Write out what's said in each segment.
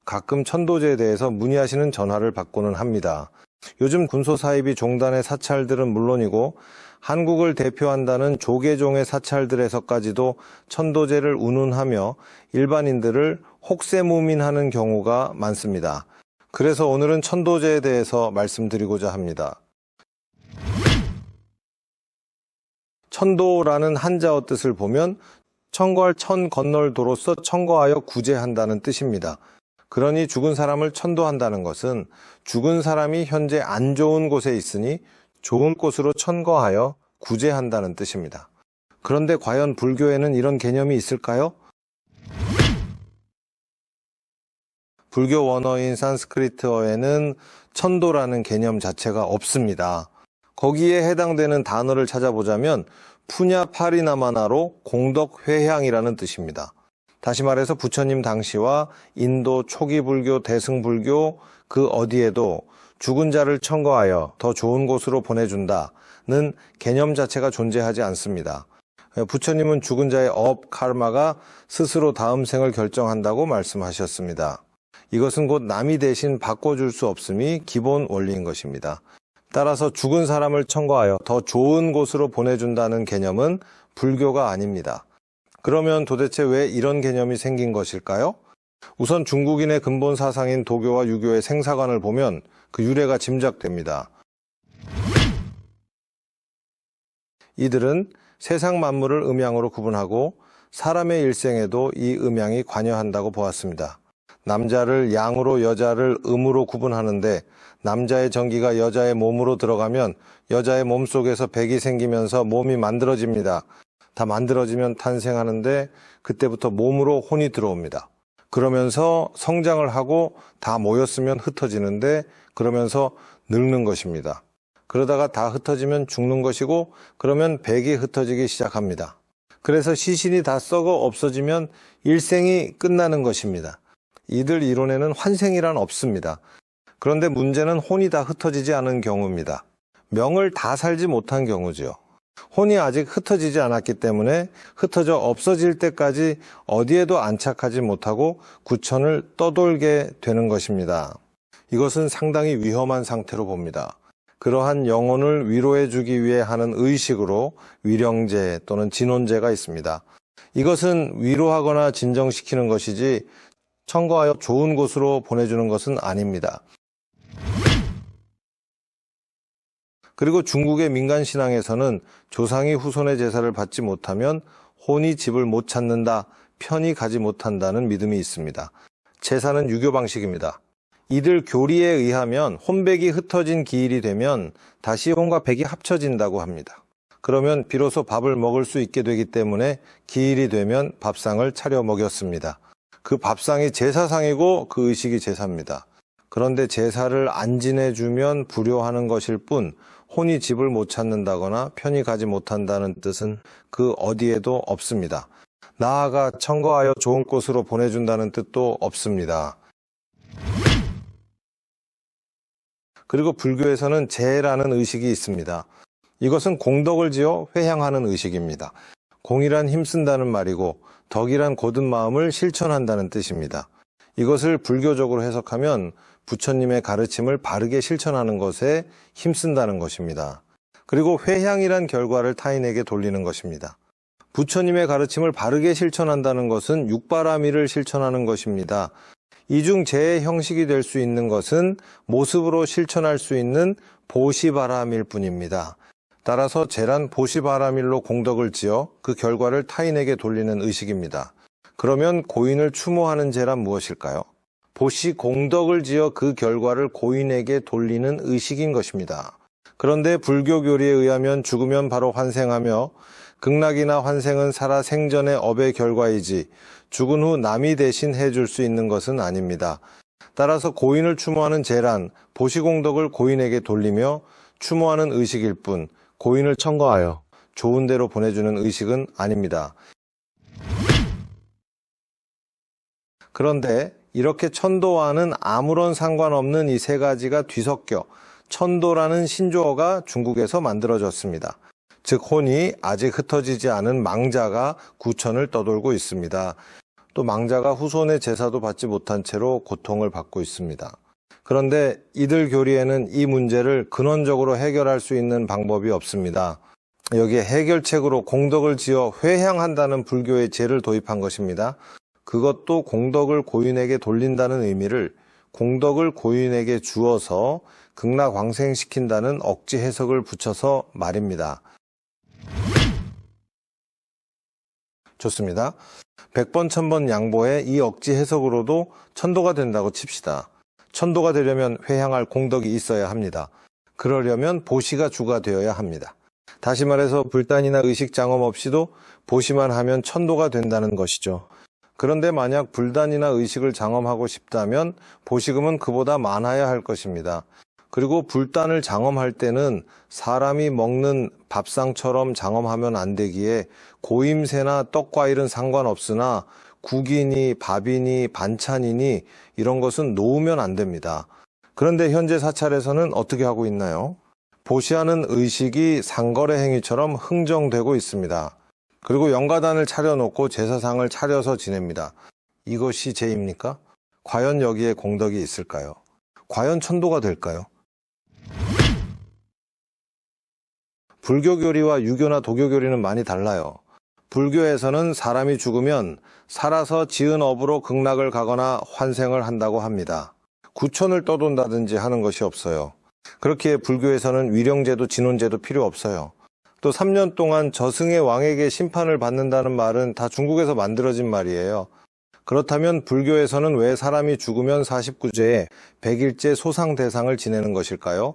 가끔 천도제에 대해서 문의하시는 전화를 받고는 합니다. 요즘 군소 사입이 종단의 사찰들은 물론이고 한국을 대표한다는 조계종의 사찰들에서까지도 천도제를 운운하며 일반인들을 혹세무민하는 경우가 많습니다. 그래서 오늘은 천도제에 대해서 말씀드리고자 합니다. 천도라는 한자어 뜻을 보면 천거할 천 건널 도로서 천거하여 구제한다는 뜻입니다. 그러니 죽은 사람을 천도한다는 것은 죽은 사람이 현재 안 좋은 곳에 있으니 좋은 곳으로 천거하여 구제한다는 뜻입니다. 그런데 과연 불교에는 이런 개념이 있을까요? 불교 원어인 산스크리트어에는 천도라는 개념 자체가 없습니다. 거기에 해당되는 단어를 찾아보자면 푸냐파리나마나로 공덕회향이라는 뜻입니다. 다시 말해서 부처님 당시와 인도 초기 불교, 대승불교 그 어디에도 죽은 자를 천거하여 더 좋은 곳으로 보내준다는 개념 자체가 존재하지 않습니다. 부처님은 죽은 자의 업, 카르마가 스스로 다음 생을 결정한다고 말씀하셨습니다. 이것은 곧 남이 대신 바꿔줄 수 없음이 기본 원리인 것입니다. 따라서 죽은 사람을 천거하여 더 좋은 곳으로 보내준다는 개념은 불교가 아닙니다. 그러면 도대체 왜 이런 개념이 생긴 것일까요? 우선 중국인의 근본 사상인 도교와 유교의 생사관을 보면 그 유래가 짐작됩니다. 이들은 세상 만물을 음양으로 구분하고 사람의 일생에도 이 음양이 관여한다고 보았습니다. 남자를 양으로 여자를 음으로 구분하는데 남자의 정기가 여자의 몸으로 들어가면 여자의 몸 속에서 백이 생기면서 몸이 만들어집니다. 다 만들어지면 탄생하는데 그때부터 몸으로 혼이 들어옵니다. 그러면서 성장을 하고 다 모였으면 흩어지는데 그러면서 늙는 것입니다. 그러다가 다 흩어지면 죽는 것이고 그러면 백이 흩어지기 시작합니다. 그래서 시신이 다 썩어 없어지면 일생이 끝나는 것입니다. 이들 이론에는 환생이란 없습니다. 그런데 문제는 혼이 다 흩어지지 않은 경우입니다. 명을 다 살지 못한 경우지요. 혼이 아직 흩어지지 않았기 때문에 흩어져 없어질 때까지 어디에도 안착하지 못하고 구천을 떠돌게 되는 것입니다. 이것은 상당히 위험한 상태로 봅니다. 그러한 영혼을 위로해 주기 위해 하는 의식으로 위령제 또는 진혼제가 있습니다. 이것은 위로하거나 진정시키는 것이지 천거하여 좋은 곳으로 보내주는 것은 아닙니다. 그리고 중국의 민간신앙에서는 조상이 후손의 제사를 받지 못하면 혼이 집을 못 찾는다, 편히 가지 못한다는 믿음이 있습니다. 제사는 유교 방식입니다. 이들 교리에 의하면 혼백이 흩어진 기일이 되면 다시 혼과 백이 합쳐진다고 합니다. 그러면 비로소 밥을 먹을 수 있게 되기 때문에 기일이 되면 밥상을 차려 먹였습니다. 그 밥상이 제사상이고 그 의식이 제사입니다. 그런데 제사를 안 지내주면 불효하는 것일 뿐 혼이 집을 못 찾는다거나 편히 가지 못한다는 뜻은 그 어디에도 없습니다. 나아가 천거하여 좋은 곳으로 보내준다는 뜻도 없습니다. 그리고 불교에서는 제라는 의식이 있습니다. 이것은 공덕을 지어 회향하는 의식입니다. 공이란 힘쓴다는 말이고 덕이란 곧은 마음을 실천한다는 뜻입니다. 이것을 불교적으로 해석하면 부처님의 가르침을 바르게 실천하는 것에 힘쓴다는 것입니다. 그리고 회향이란 결과를 타인에게 돌리는 것입니다. 부처님의 가르침을 바르게 실천한다는 것은 육바라밀을 실천하는 것입니다. 이 중 제의 형식이 될 수 있는 것은 모습으로 실천할 수 있는 보시바라밀 뿐입니다. 따라서 제란 보시바라밀로 공덕을 지어 그 결과를 타인에게 돌리는 의식입니다. 그러면 고인을 추모하는 제란 무엇일까요? 보시 공덕을 지어 그 결과를 고인에게 돌리는 의식인 것입니다. 그런데 불교 교리에 의하면 죽으면 바로 환생하며 극락이나 환생은 살아 생전의 업의 결과이지 죽은 후 남이 대신 해줄 수 있는 것은 아닙니다. 따라서 고인을 추모하는 제란, 보시공덕을 고인에게 돌리며 추모하는 의식일 뿐 고인을 천거하여 좋은 데로 보내주는 의식은 아닙니다. 그런데 이렇게 천도와는 아무런 상관없는 이 세 가지가 뒤섞여 천도라는 신조어가 중국에서 만들어졌습니다. 즉 혼이 아직 흩어지지 않은 망자가 구천을 떠돌고 있습니다. 또 망자가 후손의 제사도 받지 못한 채로 고통을 받고 있습니다. 그런데 이들 교리에는 이 문제를 근원적으로 해결할 수 있는 방법이 없습니다. 여기에 해결책으로 공덕을 지어 회향한다는 불교의 제를 도입한 것입니다. 그것도 공덕을 고인에게 돌린다는 의미를 공덕을 고인에게 주어서 극락왕생시킨다는 억지 해석을 붙여서 말입니다. 좋습니다. 100번 1000번 양보해 이 억지 해석으로도 천도가 된다고 칩시다. 천도가 되려면 회향할 공덕이 있어야 합니다. 그러려면 보시가 주가 되어야 합니다. 다시 말해서 불단이나 의식 장엄 없이도 보시만 하면 천도가 된다는 것이죠. 그런데 만약 불단이나 의식을 장엄하고 싶다면 보시금은 그보다 많아야 할 것입니다. 그리고 불단을 장엄할 때는 사람이 먹는 밥상처럼 장엄하면 안 되기에 고임새나 떡과일은 상관없으나 국이니 밥이니 반찬이니 이런 것은 놓으면 안 됩니다. 그런데 현재 사찰에서는 어떻게 하고 있나요? 보시하는 의식이 상거래 행위처럼 흥정되고 있습니다. 그리고 영가단을 차려놓고 제사상을 차려서 지냅니다. 이것이 죄입니까? 과연 여기에 공덕이 있을까요? 과연 천도가 될까요? 불교 교리와 유교나 도교 교리는 많이 달라요. 불교에서는 사람이 죽으면 살아서 지은 업으로 극락을 가거나 환생을 한다고 합니다. 구천을 떠돈다든지 하는 것이 없어요. 그렇기에 불교에서는 위령제도 진혼제도 필요 없어요. 또 3년 동안 저승의 왕에게 심판을 받는다는 말은 다 중국에서 만들어진 말이에요. 그렇다면 불교에서는 왜 사람이 죽으면 49제에 100일째 소상대상을 지내는 것일까요?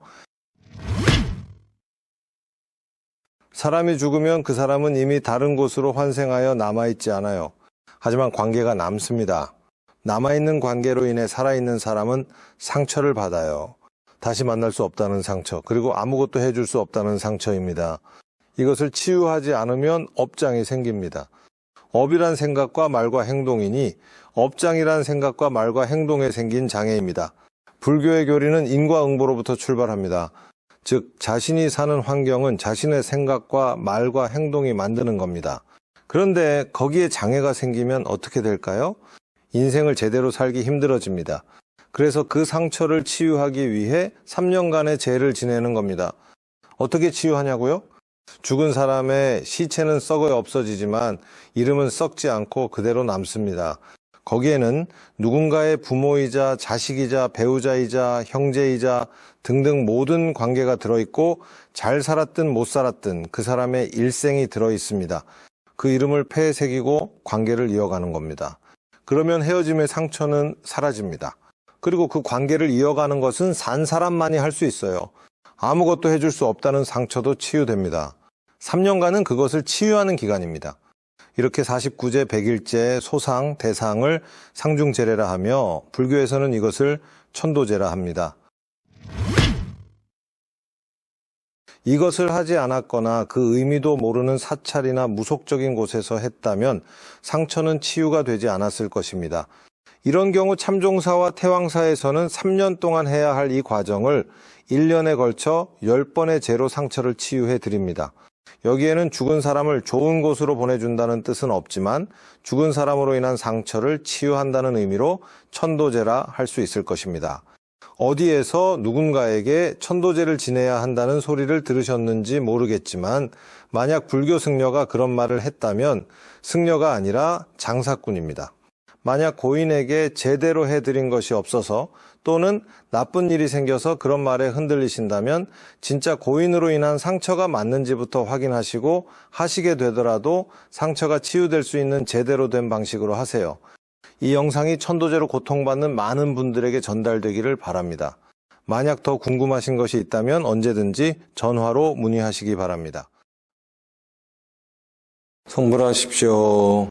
사람이 죽으면 그 사람은 이미 다른 곳으로 환생하여 남아있지 않아요. 하지만 관계가 남습니다. 남아있는 관계로 인해 살아있는 사람은 상처를 받아요. 다시 만날 수 없다는 상처, 그리고 아무것도 해줄 수 없다는 상처입니다. 이것을 치유하지 않으면 업장이 생깁니다. 업이란 생각과 말과 행동이니 업장이란 생각과 말과 행동에 생긴 장애입니다. 불교의 교리는 인과응보로부터 출발합니다. 즉 자신이 사는 환경은 자신의 생각과 말과 행동이 만드는 겁니다. 그런데 거기에 장애가 생기면 어떻게 될까요? 인생을 제대로 살기 힘들어집니다. 그래서 그 상처를 치유하기 위해 3년간의 제를 지내는 겁니다. 어떻게 치유하냐고요? 죽은 사람의 시체는 썩어 없어지지만 이름은 썩지 않고 그대로 남습니다. 거기에는 누군가의 부모이자 자식이자 배우자이자 형제이자 등등 모든 관계가 들어있고 잘 살았든 못 살았든 그 사람의 일생이 들어있습니다. 그 이름을 폐에 새기고 관계를 이어가는 겁니다. 그러면 헤어짐의 상처는 사라집니다. 그리고 그 관계를 이어가는 것은 산 사람만이 할 수 있어요. 아무것도 해줄 수 없다는 상처도 치유됩니다. 3년간은 그것을 치유하는 기간입니다. 이렇게 49제 100일째 소상, 대상을 상중제례라 하며 불교에서는 이것을 천도제라 합니다. 이것을 하지 않았거나 그 의미도 모르는 사찰이나 무속적인 곳에서 했다면 상처는 치유가 되지 않았을 것입니다. 이런 경우 참종사와 태왕사에서는 3년 동안 해야 할 이 과정을 1년에 걸쳐 10번의 제로 상처를 치유해 드립니다. 여기에는 죽은 사람을 좋은 곳으로 보내준다는 뜻은 없지만 죽은 사람으로 인한 상처를 치유한다는 의미로 천도제라 할 수 있을 것입니다. 어디에서 누군가에게 천도제를 지내야 한다는 소리를 들으셨는지 모르겠지만 만약 불교 승려가 그런 말을 했다면 승려가 아니라 장사꾼입니다. 만약 고인에게 제대로 해드린 것이 없어서 또는 나쁜 일이 생겨서 그런 말에 흔들리신다면 진짜 고인으로 인한 상처가 맞는지부터 확인하시고 하시게 되더라도 상처가 치유될 수 있는 제대로 된 방식으로 하세요. 이 영상이 천도제로 고통받는 많은 분들에게 전달되기를 바랍니다. 만약 더 궁금하신 것이 있다면 언제든지 전화로 문의하시기 바랍니다. 성불하십시오.